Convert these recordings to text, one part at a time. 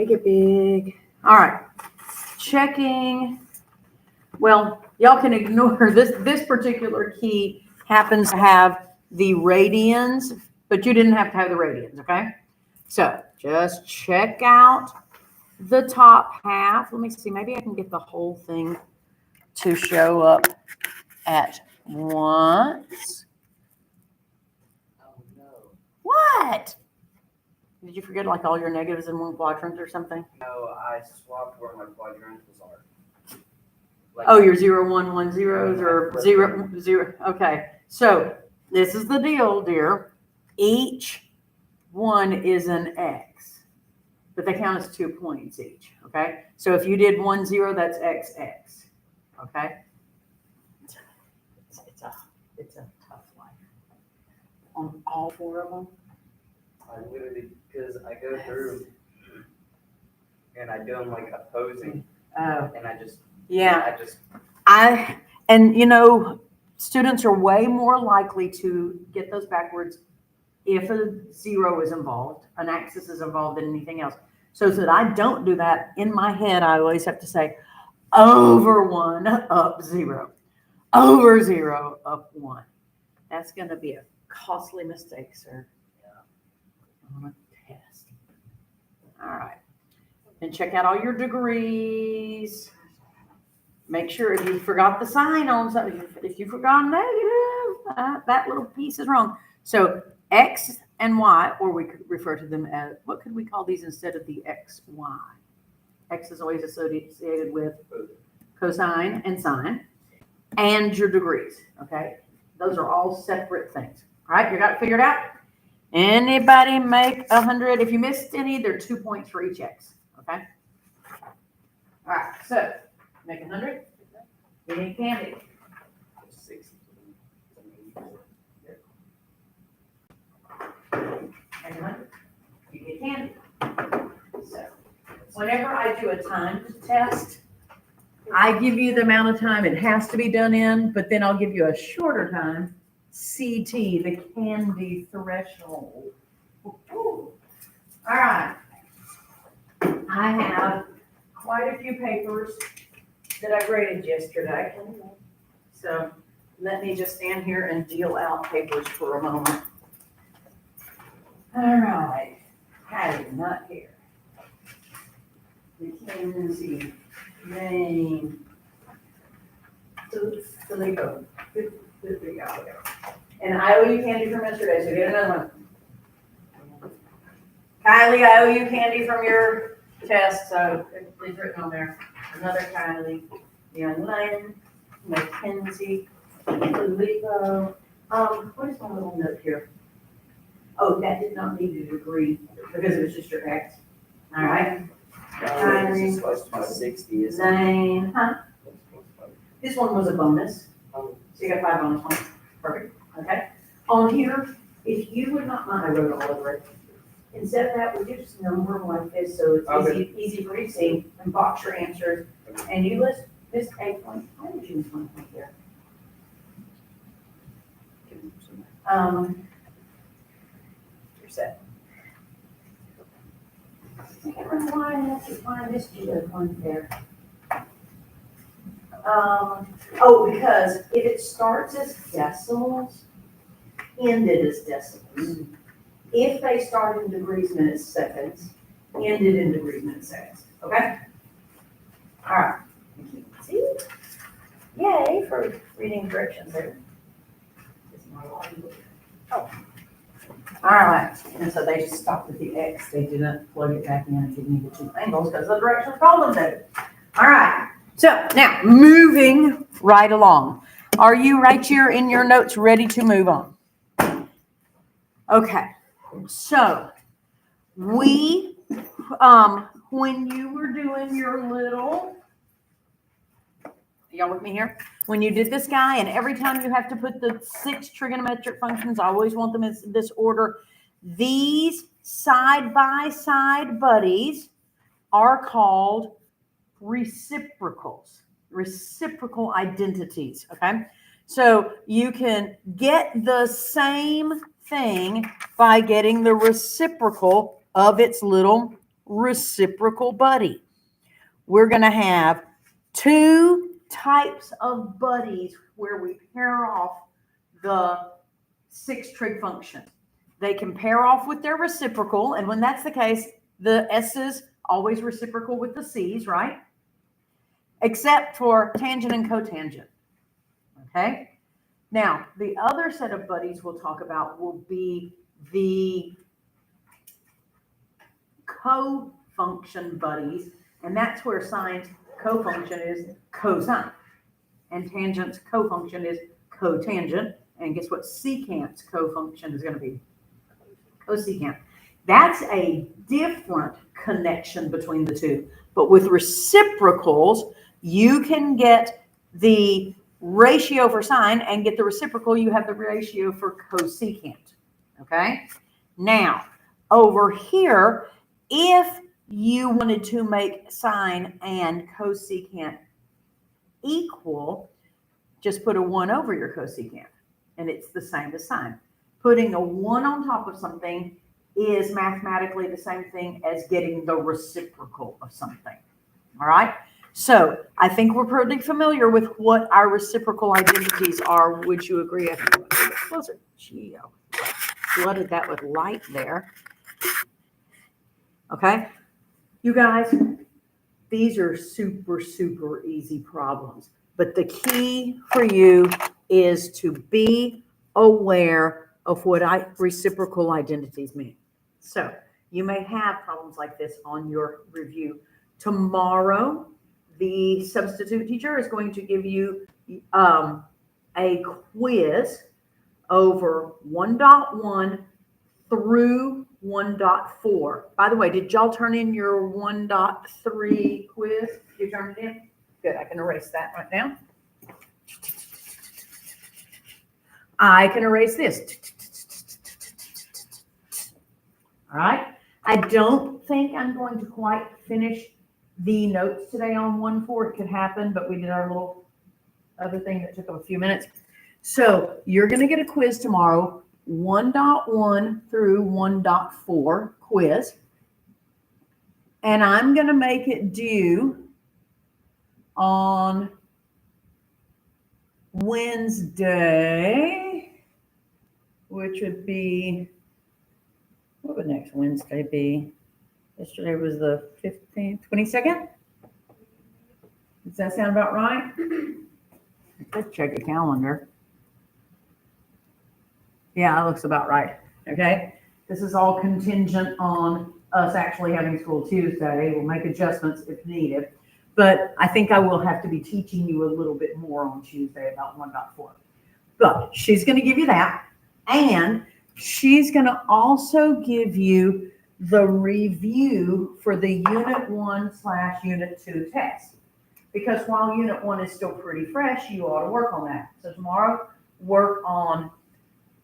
Make it big. All right. Checking. Well, y'all can ignore this. This particular key happens to have the radians, but you didn't have to have the radians, okay? So just check out the top half. Let me see. Maybe I can get the whole thing to show up at once. Oh no. What? Did you forget like all your negatives in one quadrant or something? No, I swapped where my quadrantals are. Like, Oh, your 0, 1, 1 zeros or 0, 0. Okay. So this is the deal, dear. Each one is an X, but they count as 2 points each. Okay. So if you did 1, 0, that's X, X. Okay. It's a tough life on all 4 of them. I literally, because I go through and I do them like opposing, Oh, and I just, yeah. I just, And you know, students are way more likely to get those backwards if a 0 is involved, an axis is involved than anything else. So that I don't do that in my head, I always have to say over 1, up 0, over 0, up 1. That's going to be a costly mistake, sir. On a test. All right. And check out all your degrees. Make sure if you forgot the sign on something, if you forgot negative, that little piece is wrong. So X and Y, or we could refer to them as, what could we call these instead of the X, Y? X is always associated with cosine and sine, and your degrees, okay? Those are all separate things. All right, you got it figured out? Anybody make 100? If you missed any, they're 2 points for each X, okay? All right, so make 100. You need candy. 60. Make 100. You get candy. So whenever I do a timed test, I give you the amount of time it has to be done in, but then I'll give you a shorter time, CT, the candy threshold. All right. I have quite a few papers that I graded yesterday. So let me just stand here and deal out papers for a moment. All right. Patty, not here. Mackenzie, Maine, Silico. Good, and I owe you candy from yesterday, so get another one. Kylie, I owe you candy from your test, so it's written on there. Another Kylie, Young Lane, Mackenzie, Silico. What is my little note here? Oh, that did not need a degree because it was just your X. All right. It's supposed to be 60, isn't it? Zane, huh? This one was a bonus. So you got 5 bonus points. Perfect. Okay. On here, if you would not mind, I wrote all over it. Instead of that, would you just number them like this so it's easy for you to see and box your answers. And you list a point. Why did you miss 1 point there? You're set. I can't remember why I missed you at 1 there. Oh, because if it starts as decimals, ended as decimals. If they start in degrees, minutes, seconds, ended in degrees, minutes, seconds. Okay? All right. See? Yay for reading directions there. Oh. All right. And so they just stopped at the X. They didn't plug it back in and give me the 2 angles because the directions told them to. All right. So now moving right along. Are you right here in your notes ready to move on? Okay. So we, when you were doing your little, y'all with me here? When you did this guy, and every time you have to put the 6 trigonometric functions, I always want them in this order. These side-by-side buddies are called reciprocals, reciprocal identities, okay? So you can get the same thing by getting the reciprocal of its little reciprocal buddy. We're going to have two types of buddies where we pair off the 6 trig functions. They can pair off with their reciprocal, and when that's the case, the S's always reciprocal with the C's, right? Except for tangent and cotangent. Okay? Now, the other set of buddies we'll talk about will be the co-function buddies, and that's where sine's co-function is cosine, and tangent's co-function is cotangent, and guess what secant's co-function is going to be? Cosecant. That's a different connection between the two, but with reciprocals, you can get the ratio for sine and get the reciprocal, you have the ratio for cosecant. Okay? Now, over here, if you wanted to make sine and cosecant equal, just put a 1 over your cosecant, and it's the same as sine. Putting a 1 on top of something is mathematically the same thing as getting the reciprocal of something. All right? So I think we're pretty familiar with what our reciprocal identities are. Would you agree? I think a little bit closer. Gee, flooded that with light there. Okay? You guys, these are super, super easy problems. But the key for you is to be aware of what reciprocal identities mean. So you may have problems like this on your review. Tomorrow, the substitute teacher is going to give you a quiz over 1.1 through 1.4. By the way, did y'all turn in your 1.3 quiz? You turned it in? Good, I can erase that right now. I can erase this. All right. I don't think I'm going to quite finish the notes today on 1.4. It could happen, but we did our little other thing that took a few minutes. So you're going to get a quiz tomorrow, 1.1 through 1.4 quiz. And I'm going to make it due on Wednesday, which would be, what would next Wednesday be? Yesterday was the 15th, 22nd? Does that sound about right? Let's check the calendar. Yeah, that looks about right. Okay. This is all contingent on us actually having school Tuesday. We'll make adjustments if needed. But I think I will have to be teaching you a little bit more on Tuesday about 1.4. But she's going to give you that. And she's going to also give you the review for the Unit 1/Unit 2 test. Because while Unit 1 is still pretty fresh, you ought to work on that. So tomorrow, work on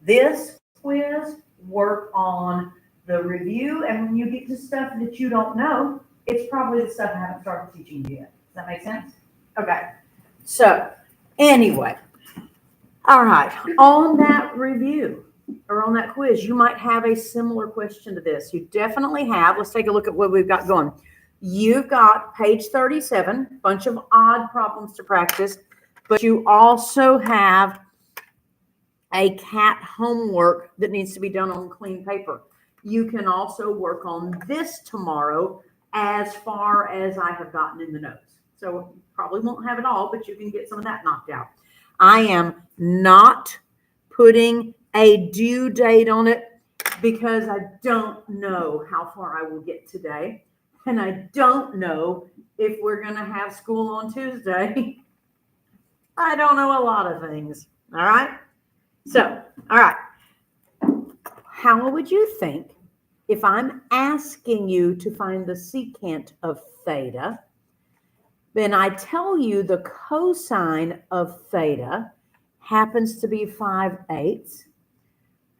this quiz, work on the review, and when you get to stuff that you don't know, it's probably the stuff I haven't started teaching you yet. Does that make sense? Okay. So anyway, all right, on that review or on that quiz, you might have a similar question to this. You definitely have. Let's take a look at what we've got going. You've got page 37, bunch of odd problems to practice, but you also have a cat homework that needs to be done on clean paper. You can also work on this tomorrow as far as I have gotten in the notes. So probably won't have it all, but you can get some of that knocked out. I am not putting a due date on it because I don't know how far I will get today. And I don't know if we're going to have school on Tuesday. I don't know a lot of things. All right. So, all right. How would you think if I'm asking you to find the secant of theta, then I tell you the cosine of theta happens to be 5/8.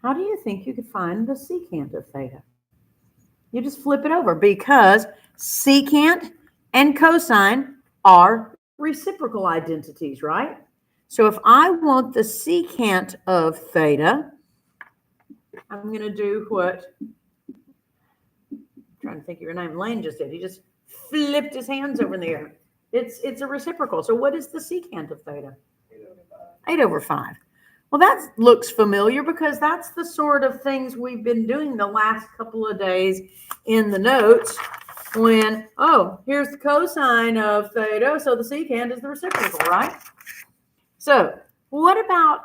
How do you think you could find the secant of theta? You just flip it over because secant and cosine are reciprocal identities, right? So if I want the secant of theta, I'm going to do what trying to think of your name. Lane just did. He just flipped his hands over in the air. It's a reciprocal. So what is the secant of theta? 8/5. Well, that looks familiar because that's the sort of things we've been doing the last couple of days in the notes when, oh, here's the cosine of theta, so the secant is the reciprocal, right? So what about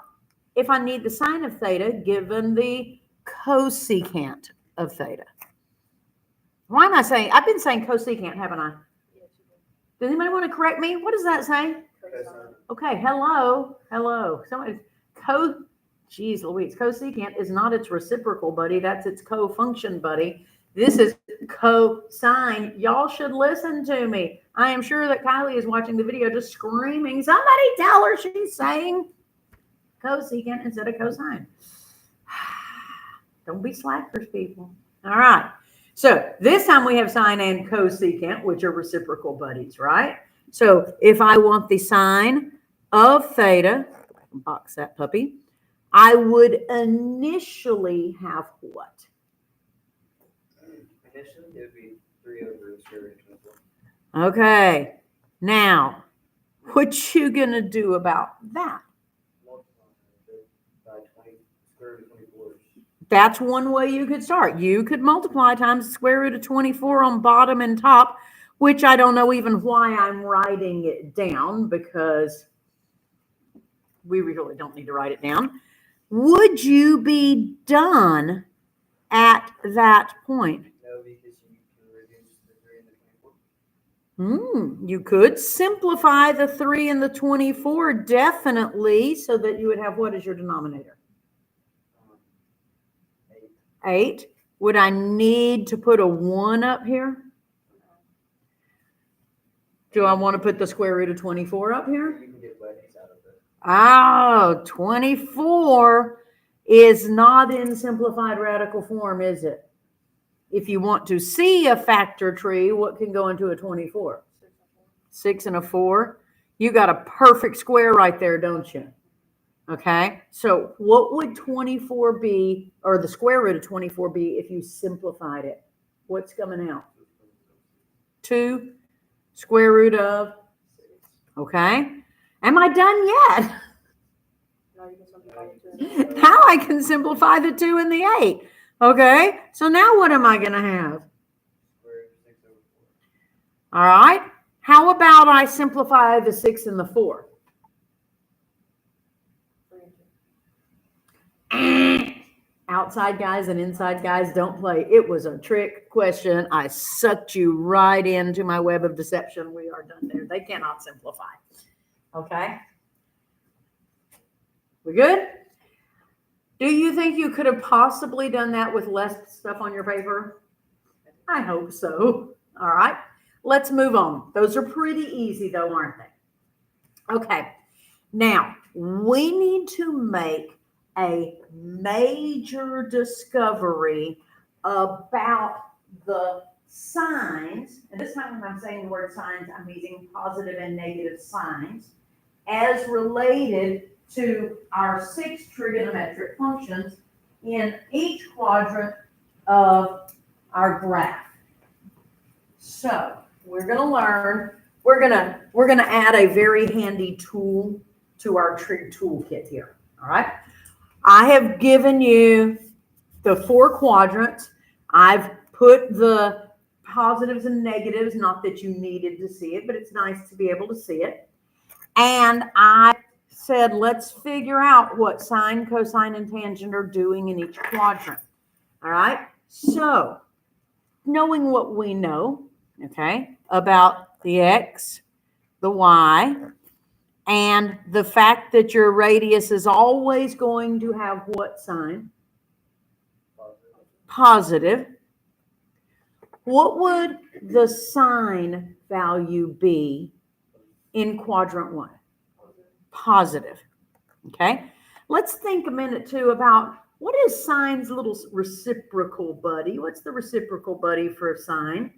if I need the sine of theta given the cosecant of theta? Why am I saying, I've been saying cosecant, haven't I? Does anybody want to correct me? What does that say? Okay, hello. Somebody, geez Louise, cosecant is not its reciprocal, buddy. That's its co-function, buddy. This is cosine. Y'all should listen to me. I am sure that Kylie is watching the video just screaming, somebody tell her she's saying cosecant instead of cosine. Don't be slackers, people. All right. So this time we have sine and cosecant, which are reciprocal buddies, right? So if I want the sine of theta, box that puppy, I would initially have what? Initially, it would be 3/√24. Okay. Now, what you going to do about that? By 20, square root of 24. That's one way you could start. You could multiply times the square root of 24 on bottom and top, which I don't know even why I'm writing it down because we really don't need to write it down. Would you be done at that point? No, because you can reduce the 3 and the 24. You could simplify the 3 and the 24 definitely so that you would have what as your denominator? 8. Would I need to put a 1 up here? Do I want to put the square root of 24 up here? You can get weddings out of it. Oh, 24 is not in simplified radical form, is it? If you want to see a factor tree, what can go into a 24? 6 and a 4. You got a perfect square right there, don't you? Okay, so what would 24 be, or the square root of 24 be if you simplified it? What's coming out? 2 square root of, okay. Am I done yet? Now I can simplify the 2 and the 8. Okay, so now what am I going to have? All right, how about I simplify the 6 and the 4? Outside guys and inside guys don't play. It was a trick question. I sucked you right into my web of deception. We are done there. They cannot simplify. Okay. We good? Do you think you could have possibly done that with less stuff on your paper? I hope so. All right. Let's move on. Those are pretty easy though, aren't they? Okay. Now, we need to make a major discovery about the signs, and this time when I'm saying the word signs, I'm using positive and negative signs, as related to our 6 trigonometric functions in each quadrant of our graph. So we're going to learn, we're going to add a very handy tool to our trig toolkit here. All right. I have given you the 4 quadrants. I've put the positives and negatives, not that you needed to see it, but it's nice to be able to see it. And I said, let's figure out what sine, cosine, and tangent are doing in each quadrant. All right. So knowing what we know, okay, about the x, the y, and the fact that your radius is always going to have what sign? Positive. What would the sine value be in quadrant 1? Positive. Okay. Let's think a minute too about what is sine's little reciprocal buddy? What's the reciprocal buddy for sine?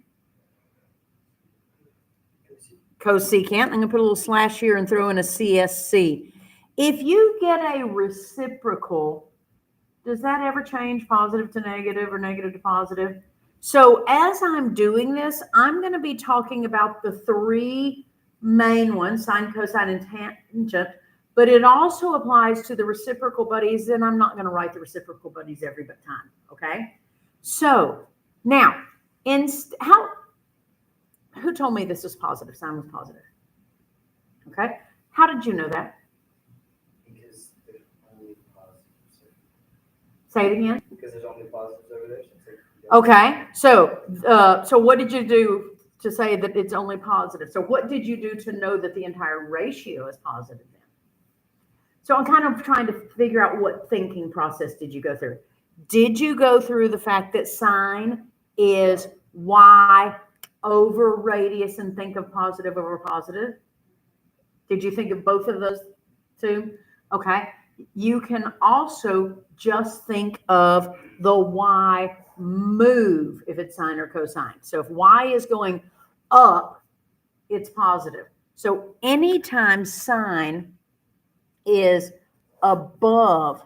Cosecant. I'm going to put a little slash here and throw in a CSC. If you get a reciprocal, does that ever change positive to negative or negative to positive? So as I'm doing this, I'm going to be talking about the three main ones, sine, cosine, and tangent, but it also applies to the reciprocal buddies, and I'm not going to write the reciprocal buddies every time, okay? So now, who told me this was positive? Sine was positive. Okay? How did you know that? Because there's only positives. Say it again. Because there's only positives over there. Okay, so what did you do to say that it's only positive? So what did you do to know that the entire ratio is positive then? So I'm kind of trying to figure out what thinking process did you go through? Did you go through the fact that sine is y over radius and think of positive over positive? Did you think of both of those two? Okay. You can also just think of the y move if it's sine or cosine. So if y is going up, it's positive. So anytime sine is above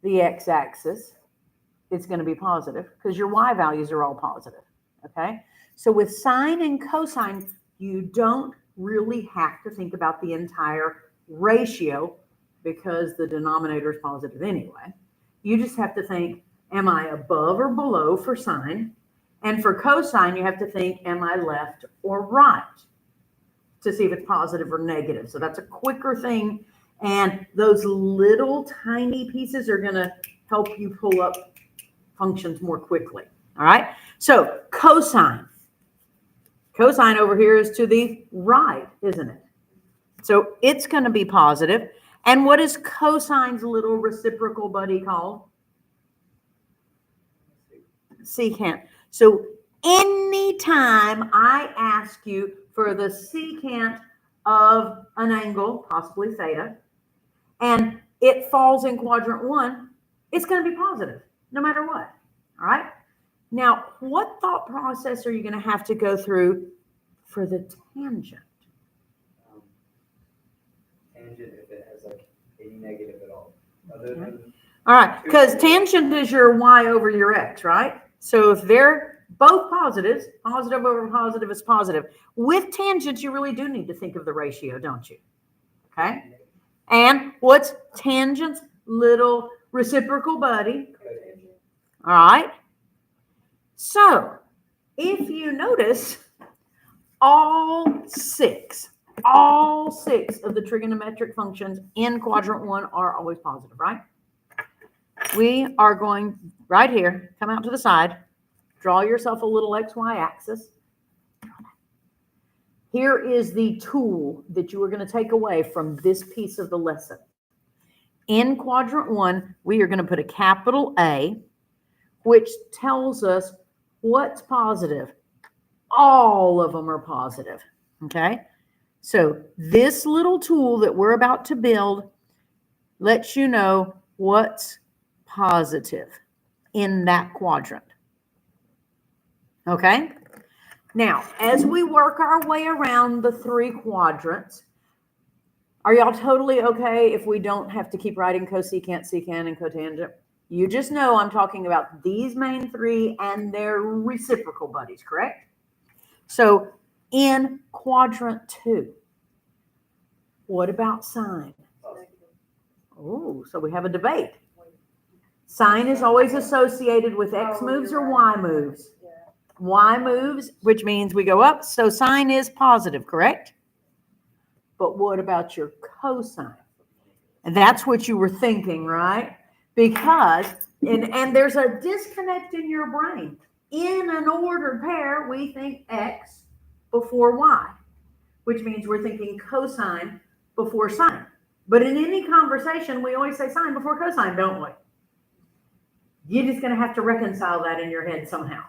the x-axis, it's going to be positive because your y values are all positive. Okay. So with sine and cosine, you don't really have to think about the entire ratio because the denominator is positive anyway. You just have to think, am I above or below for sine? And for cosine, you have to think, am I left or right to see if it's positive or negative. So that's a quicker thing. And those little tiny pieces are going to help you pull up functions more quickly. All right. So cosine. Cosine over here is to the right, isn't it? So it's going to be positive. And what is cosine's little reciprocal buddy called? Secant. So anytime I ask you for the secant of an angle, possibly theta, and it falls in quadrant 1, it's going to be positive no matter what. All right. Now, what thought process are you going to have to go through for the tangent? Tangent if it has like any negative at all. Other than all right, because tangent is your y over your x, right? So if they're both positives, positive over positive is positive. With tangents, you really do need to think of the ratio, don't you? Okay. And what's tangent's little reciprocal buddy? All right. So if you notice, all six of the trigonometric functions in quadrant 1 are always positive, right? We are going right here, come out to the side, draw yourself a little XY axis. Here is the tool that you are going to take away from this piece of the lesson. In quadrant 1, we are going to put a capital A, which tells us what's positive. All of them are positive. Okay. So this little tool that we're about to build lets you know what's positive in that quadrant. Okay. Now, as we work our way around the 3 quadrants, are y'all totally okay if we don't have to keep writing cosecant, secant, and cotangent? You just know I'm talking about these main 3 and their reciprocal buddies, correct? So in quadrant 2, what about sine? Oh, so we have a debate. Sine is always associated with x moves or y moves. Y moves, which means we go up. So sine is positive, correct? But what about your cosine? And that's what you were thinking, right? Because, and there's a disconnect in your brain. In an ordered pair, we think x before y, which means we're thinking cosine before sine. But in any conversation, we always say sine before cosine, don't we? You're just going to have to reconcile that in your head somehow.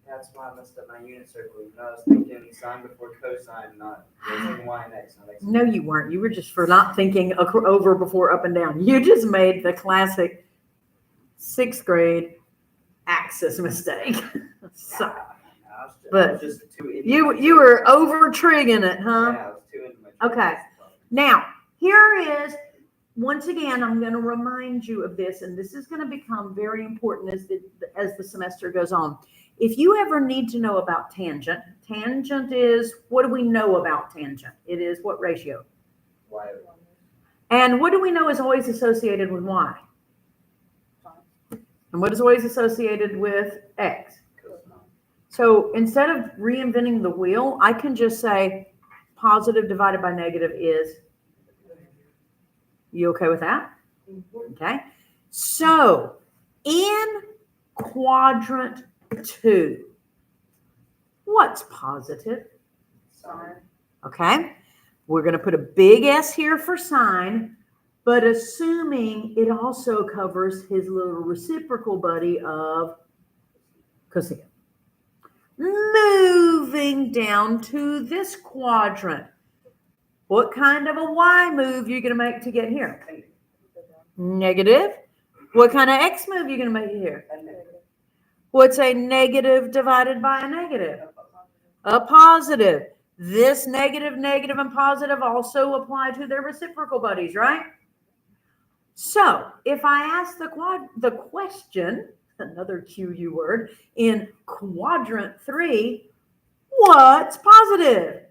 That's why I messed up my unit circle. I was thinking sine before cosine, not y and x, not x. No, you weren't. You were just for not thinking over before up and down. You just made the classic 6th grade axis mistake. So, but you were over trigging it, huh? Yeah, I was too into my Okay. Now, here is, once again, I'm going to remind you of this, and this is going to become very important as the semester goes on. if you ever need to know about tangent, tangent is, what do we know about tangent? It is what ratio? Y. And what do we know is always associated with y? And what is always associated with x? So instead of reinventing the wheel, I can just say positive divided by negative is, you okay with that? Okay. So in quadrant 2, what's positive? Sine. Okay. We're going to put a big S here for sine, but assuming it also covers his little reciprocal buddy of cosine. Moving down to this quadrant. What kind of a Y move you're going to make to get here? Negative. What kind of X move you're going to make here? What's a negative divided by a negative? A positive. This negative, negative, and positive also apply to their reciprocal buddies, right? So if I ask the question, another QU word, in quadrant 3, what's positive?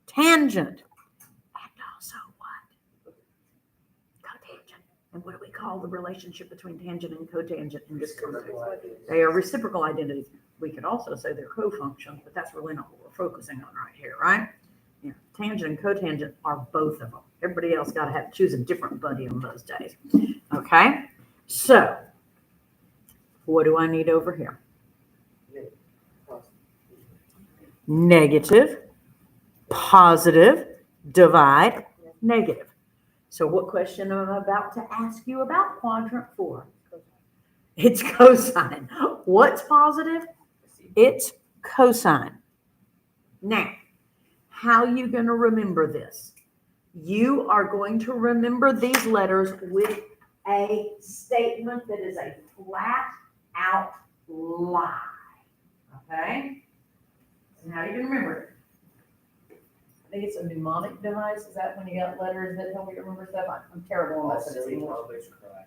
Tangent. And also what? Cotangent. And what do we call the relationship between tangent and cotangent in this context? They are reciprocal identities. We could also say they're co-functions, but that's really not what we're focusing on right here, right? Yeah, tangent and cotangent are both of them. Everybody else got to choose a different buddy on those days. Okay, so what do I need over here? Negative, positive, divide, negative. So what question am I about to ask you about quadrant 4? It's cosine. What's positive? It's cosine. Now, how are you going to remember this? You are going to remember these letters with a statement that is a flat out lie. Okay? And how do you remember it? I think it's a mnemonic device. Is that when you got letters that help you remember stuff? I'm terrible on All that. silly toddlers cry.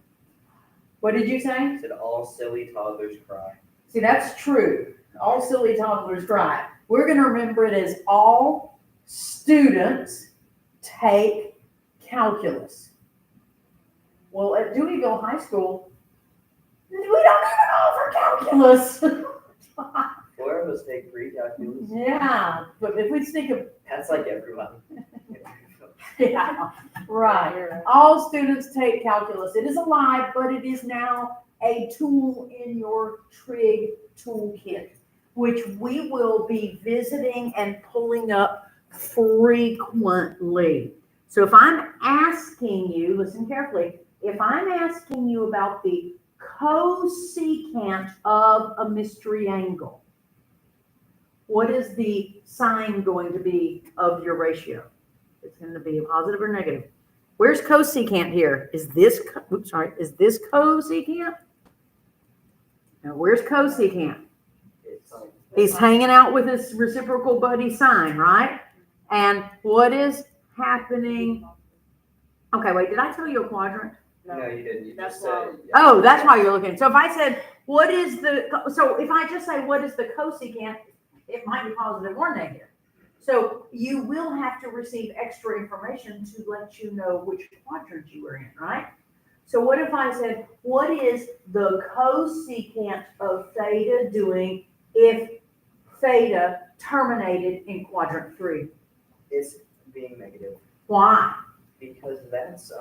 What did you say? I said all silly toddlers cry. See, that's true. All silly toddlers cry. We're going to remember it as all students take calculus. Well, at Deweyville High School, we don't even offer calculus. 4 of us take pre-calculus. Yeah, but if we think of, That's like everyone. yeah, right. All students take calculus. It is a lie, but it is now a tool in your Trig toolkit, which we will be visiting and pulling up frequently. So if I'm asking you, listen carefully, if I'm asking you about the cosecant of a mystery angle, what is the sign going to be of your ratio? It's going to be a positive or negative. Where's cosecant here? Is this, is this cosecant? Now, where's cosecant? He's hanging out with his reciprocal buddy sine, right? And what is happening? Okay, wait, did I tell you a quadrant? No, you didn't. You just said. Oh, that's why you're looking. So if I said, what is the, so if I just say, what is the cosecant, it might be positive or negative. So you will have to receive extra information to let you know which quadrant you were in, right? So what if I said, what is the cosecant of theta doing if theta terminated in quadrant 3? It's being negative. Why? Because that's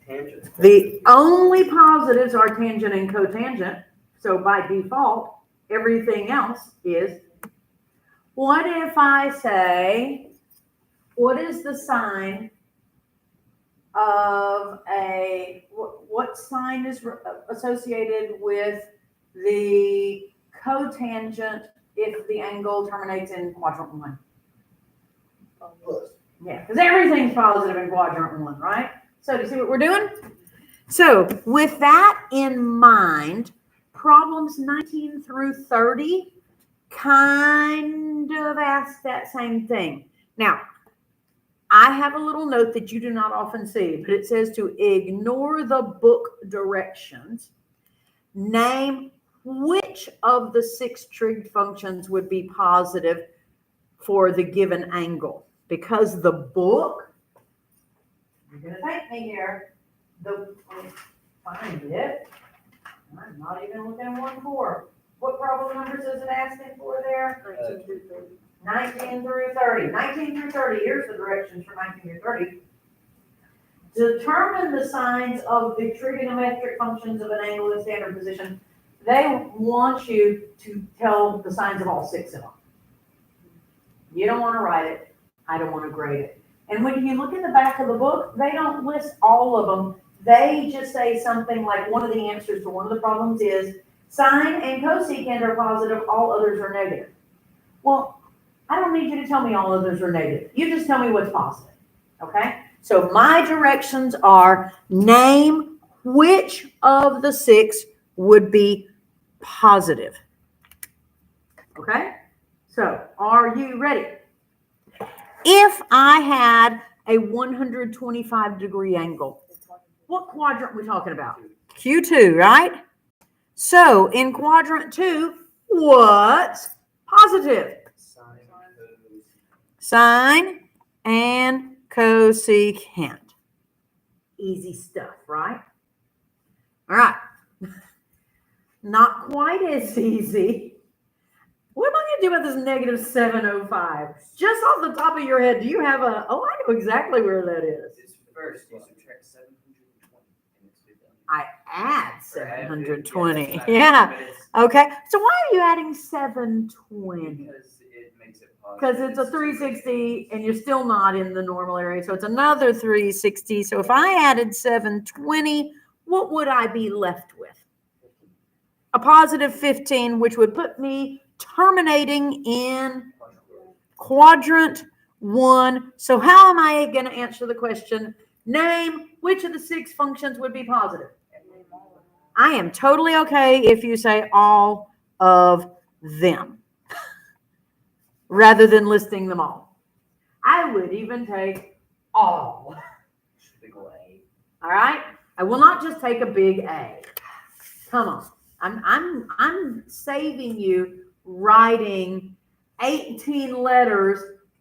tangent. The only positives are tangent and cotangent. So by default, everything else is. What if I say, what is the sign of a, what sign is associated with the cotangent if the angle terminates in quadrant 1? Plus. Yeah, because everything's positive in quadrant 1, right? So do you see what we're doing? So with that in mind, problems 19 through 30 kind of ask that same thing. Now, I have a little note that you do not often see, but it says to ignore the book directions. Name which of the 6 trig functions would be positive for the given angle? Because the book, you're going to thank me here, let me find it. I'm not even looking at 1-4. What problem numbers is it asking for there? 19 through 30. 19 through 30. Here's the directions for 19 through 30. Determine the signs of the trigonometric functions of an angle in standard position. They want you to tell the signs of all 6 of them. You don't want to write it. I don't want to grade it. And when you look in the back of the book, they don't list all of them. They just say something like one of the answers to one of the problems is sine and cosecant are positive, all others are negative. Well, I don't need you to tell me all others are negative. You just tell me what's positive, okay? So my directions are name which of the 6 would be positive, okay? So are you ready? If I had a 125-degree angle, what quadrant are we talking about? Q2, right? So in quadrant 2, what's positive? Sine and cosecant. Easy stuff, right? All right. Not quite as easy. What am I going to do about this negative 705? Just off the top of your head, do you have a, oh, I know exactly where that is. First, you subtract 720 and it's 50. I add 720. Yeah. Yeah. Okay. So why are you adding 720? Because it makes it positive. Because it's a 360 and you're still not in the normal area. So it's another 360. So if I added 720, what would I be left with? A positive 15, which would put me terminating in quadrant 1. So how am I going to answer the question? Name which of the 6 functions would be positive. I am totally okay if you say all of them rather than listing them all. I would even take all. All right? I will not just take a big A. Come on. I'm saving you writing 18 letters.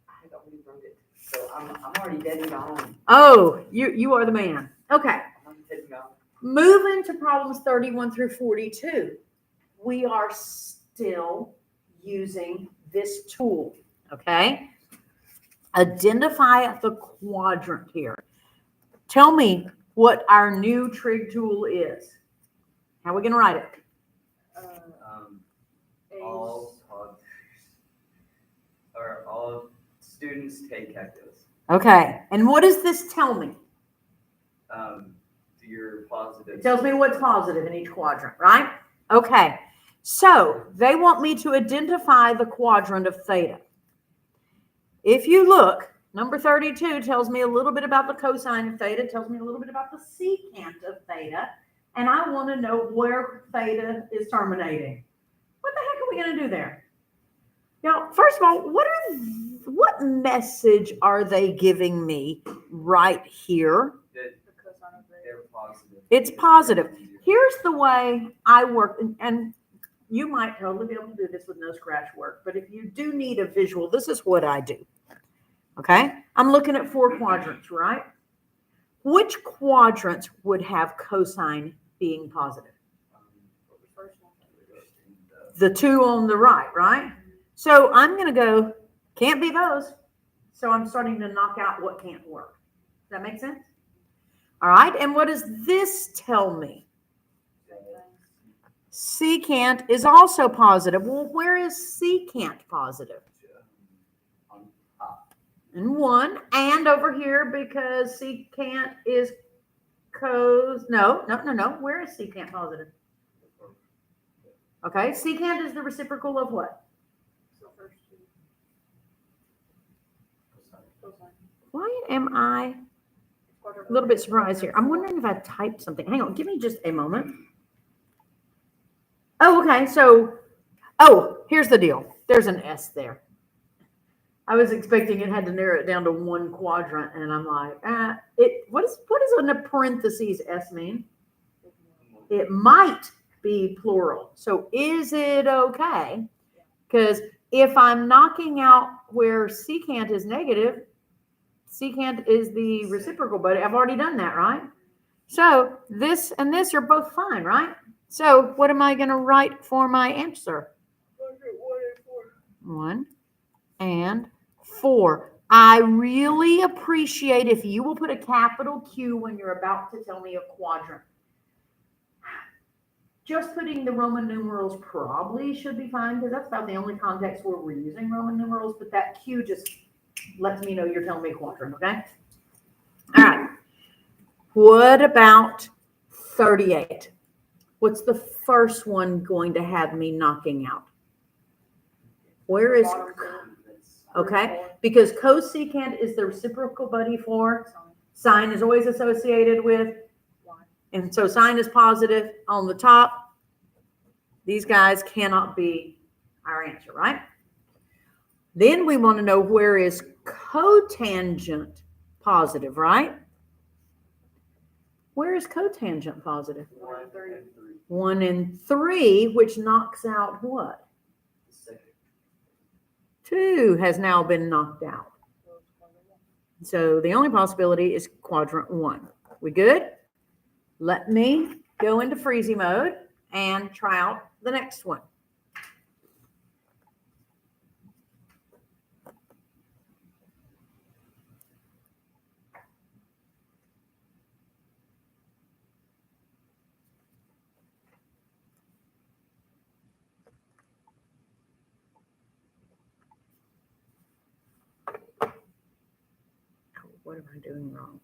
I already wrote it, so I'm already dead and gone. Oh, you are the man. Okay. I'm dead and gone. Moving to problems 31 through 42. We are still using this tool, okay? Identify the quadrant here. Tell me what our new trig tool is. How are we going to write it? All students take calculus. Okay. And what does this tell me? Your positive. It tells me what's positive in each quadrant, right? Okay. So they want me to identify the quadrant of theta. If you look, number 32 tells me a little bit about the cosine of theta, tells me a little bit about the secant of theta, and I want to know where theta is terminating. What the heck are we going to do there? Now, first of all, what message are they giving me right here? They're positive. It's positive. Here's the way I work, and you might totally be able to do this with no scratch work, but if you do need a visual, this is what I do. Okay? I'm looking at 4 quadrants, right? Which quadrants would have cosine being positive? The 2 on the right? So I'm going to go, can't be those. So I'm starting to knock out what can't work. Does that make sense? All right. And what does this tell me? Secant is also positive. Well, where is secant positive? And 1. And over here, because secant is no. Where is secant positive? Okay. Secant is the reciprocal of what? Why am I a little bit surprised here? I'm wondering if I typed something. Hang on, give me just a moment. Oh, okay. So, here's the deal. There's an S there. I was expecting it had to narrow it down to 1 quadrant, and I'm like, what does a parentheses S mean? It might be plural. So is it okay? Because if I'm knocking out where secant is negative, secant is the reciprocal, but I've already done that, right? So this and this are both fine, right? So what am I going to write for my answer? 1 and 4. I really appreciate if you will put a capital Q when you're about to tell me a quadrant. Just putting the Roman numerals probably should be fine because that's about the only context where we're using Roman numerals, but that Q just lets me know you're telling me a quadrant, okay? All right. What about 38? What's the first one going to have me knocking out? Where is, okay, because cosecant is the reciprocal buddy for sine is always associated with, and so sine is positive on the top. These guys cannot be our answer, right? Then we want to know where is cotangent positive, right? Where is cotangent positive? 1 and 3. 1 and 3, which knocks out what? 2 has now been knocked out. So the only possibility is quadrant 1. We good? Let me go into freezy mode and try out the next one. What am I doing wrong?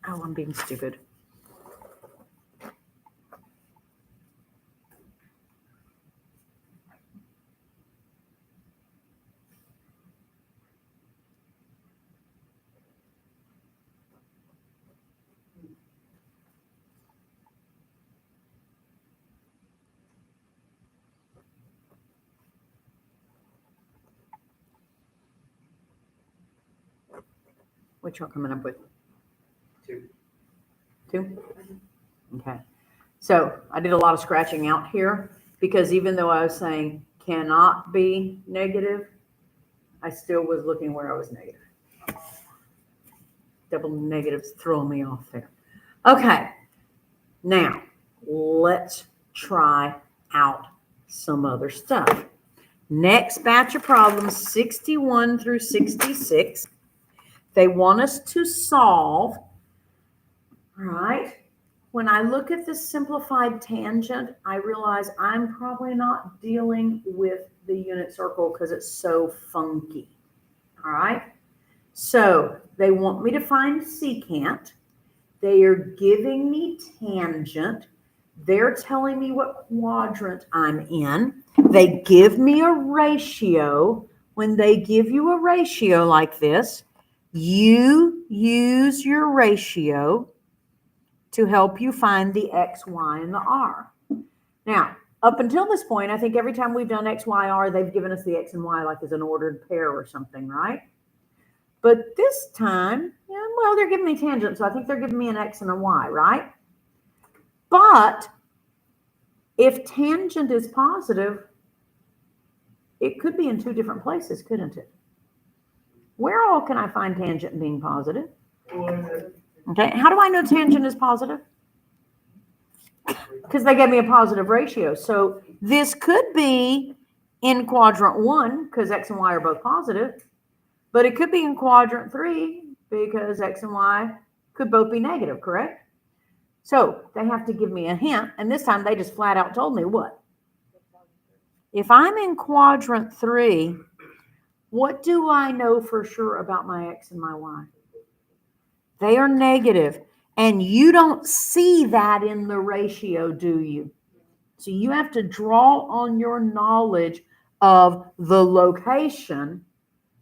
Oh, I'm being stupid. What y'all coming up with? 2. 2? Okay. So I did a lot of scratching out here because even though I was saying cannot be negative, I still was looking where I was negative. Double negatives throwing me off there. Okay. Now, let's try out some other stuff. Next batch of problems, 61 through 66. They want us to solve, all right? When I look at this simplified tangent, I realize I'm probably not dealing with the unit circle because it's so funky, all right? So they want me to find secant. They are giving me tangent. They're telling me what quadrant I'm in. They give me a ratio. When they give you a ratio like this, you use your ratio to help you find the x, y, and the r. Now, up until this point, I think every time we've done x, y, r, they've given us the x and y like as an ordered pair or something, right? But this time, yeah, well, they're giving me tangent, so I think they're giving me an x and a y, right? But if tangent is positive, it could be in 2 different places, couldn't it? Where all can I find tangent being positive? Okay, how do I know tangent is positive? Because they gave me a positive ratio. So this could be in quadrant 1 because x and y are both positive, but it could be in quadrant 3 because x and y could both be negative, correct? So they have to give me a hint, and this time they just flat out told me what? If I'm in quadrant 3, what do I know for sure about my x and my y? They are negative, and you don't see that in the ratio, do you? So you have to draw on your knowledge of the location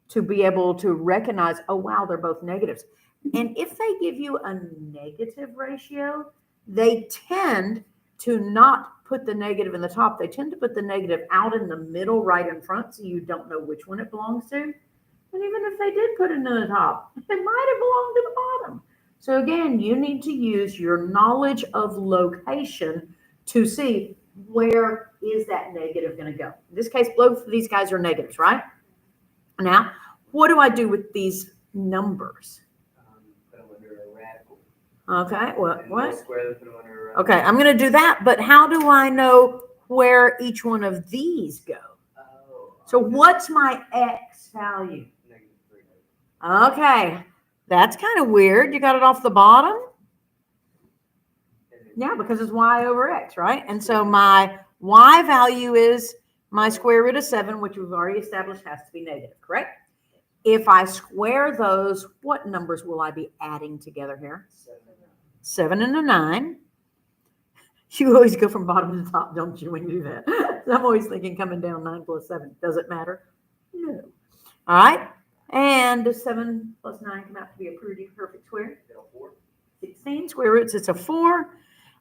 to be able to recognize, oh, wow, they're both negatives. And if they give you a negative ratio, they tend to not put the negative in the top. They tend to put the negative out in the middle, right in front, so you don't know which one it belongs to. And even if they did put it in the top, it might have belonged to the bottom. So again, you need to use your knowledge of location to see where is that negative going to go. In this case, both of these guys are negatives, right? Now, what do I do with these numbers? Put them under a radical. Okay, And we'll what? square them, put them under a Okay, I'm going to do that, but how do I know where each one of these go? Oh, So what's my x value? -3. Okay, that's kind of weird. You got it off the bottom? Yeah, because it's y over x, right? And so my y value is my square root of 7, which we've already established has to be negative, correct? If I square those, what numbers will I be adding together here? 7 and a 9. You always go from bottom to top, don't you, when you do that? I'm always thinking coming down 9 plus 7. Does it matter? No. All right. And does 7 plus 9 come out to be a pretty perfect square? 16 square roots, it's a 4.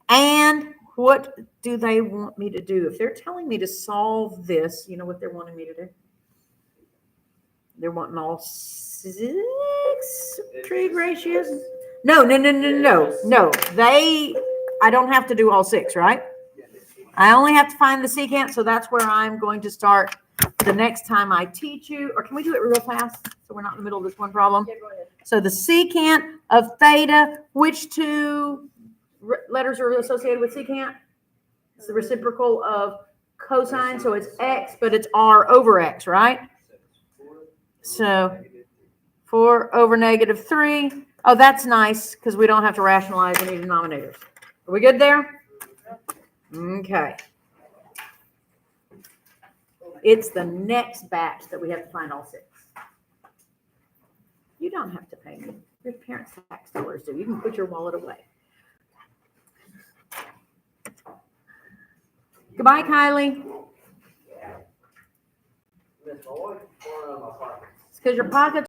And what do they want me to do? If they're telling me to solve this, you know what they're wanting me to do? They're wanting all 6 trig ratios. No. I don't have to do all 6, right? I only have to find the secant, so that's where I'm going to start the next time I teach you. Or can we do it real fast so we're not in the middle of this one problem? Yeah, go ahead. So the secant of theta, which two letters are associated with secant? It's the reciprocal of cosine, so it's x, but it's r over x, right? So 4 over -3. Oh, that's nice because we don't have to rationalize any denominators. Are we good there? Okay. It's the next batch that we have to find all 6. You don't have to pay me. Your parents' tax dollars do. You can put your wallet away. Goodbye, Kylie. It's because your pockets